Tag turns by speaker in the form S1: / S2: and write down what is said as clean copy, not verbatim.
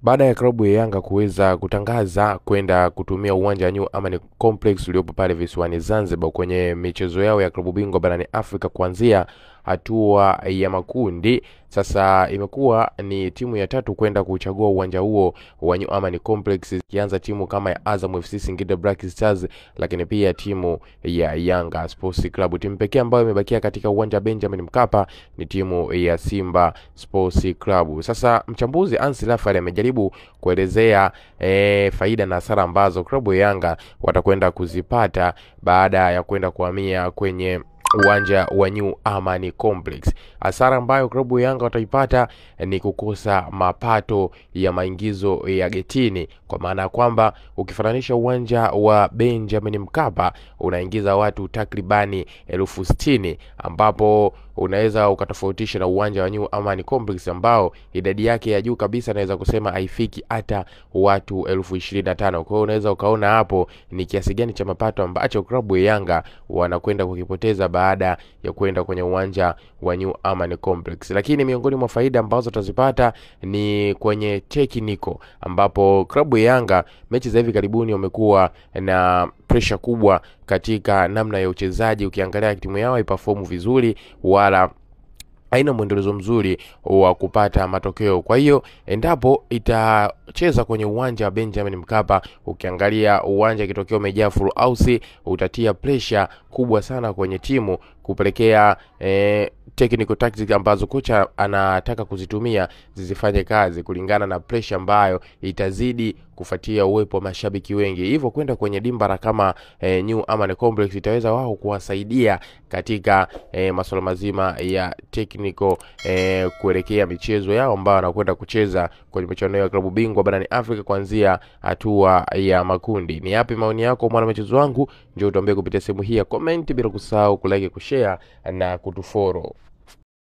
S1: Baada ya klabu ya Yanga kuweza kutangaza kwenda kutumia uwanja wa New Amani Complex uliopo pale visiwani Zanzibar kwenye michezo yao ya klabu bingwa barani Afrika kuanzia hatua ya makundi, sasa imekuwa ni timu ya tatu kwenda kuchagua uwanja huo wa New Amani Complex, ikianza timu kama ya Azam FC, Singida Black Stars, lakini pia timu ya Yanga Sports Club. Timu pekee ambayo imebakia katika uwanja Benjamin Mkapa ni timu ya Simba Sports Club. Sasa mchambuzi Ansi Lafari amejaribu kuelezea faida na hasara ambazo klabu ya Yanga watakwenda kuzipata baada ya kwenda kuhamia kwenye uwanja wa New Amani Complex. Hasara ambayo klabu ya Yanga wataipata ni kukosa mapato ya maingizo ya getini, kwa maana kwamba ukifananisha uwanja wa Benjamin Mkapa unaingiza watu takribani 60,000, ambapo unaweza ukatofautisha na uwanja wa New Amani Complex ambao idadi yake ya juu kabisa naweza kusema haifiki hata watu 25,000. Kwa hiyo unaweza ukaona hapo ni kiasi gani cha mapato ambacho klabu ya Yanga wanakwenda kukipoteza baada ya kwenda kwenye uwanja wa New Amani Complex. Lakini miongoni mwa faida ambazo tutazipata ni kwenye technical, ambapo klabu ya Yanga mechi za hivi karibuni wamekuwa na pressure kubwa katika namna ya uchezaji. Ukiangalia timu yao haiperform vizuri wala haina mwendelezo mzuri wa kupata matokeo. Kwa hiyo endapo itacheza kwenye uwanja wa Benjamin Mkapa, ukiangalia uwanja kitokeo umejaa full house, utatia pressure kubwa sana kwenye timu, kupelekea technical tactics ambazo kocha anataka kuzitumia zisifanye kazi kulingana na pressure ambayo itazidi kufuatia uwepo wa mashabiki wengi. Hivyo kwenda kwenye dimbara kama New Amani Complex itaweza wao kuwasaidia katika masuala mazima ya technical kuelekea michezo yao ambayo wanakwenda kucheza kwenye michuano ya klabu bingwa barani Afrika kuanzia hatua ya makundi. Ni yapi maoni yako mwana michezo wangu? Njoo tuambie kupitia sehemu hii ya comment, bila kusahau kulike, kushare na kutufollow.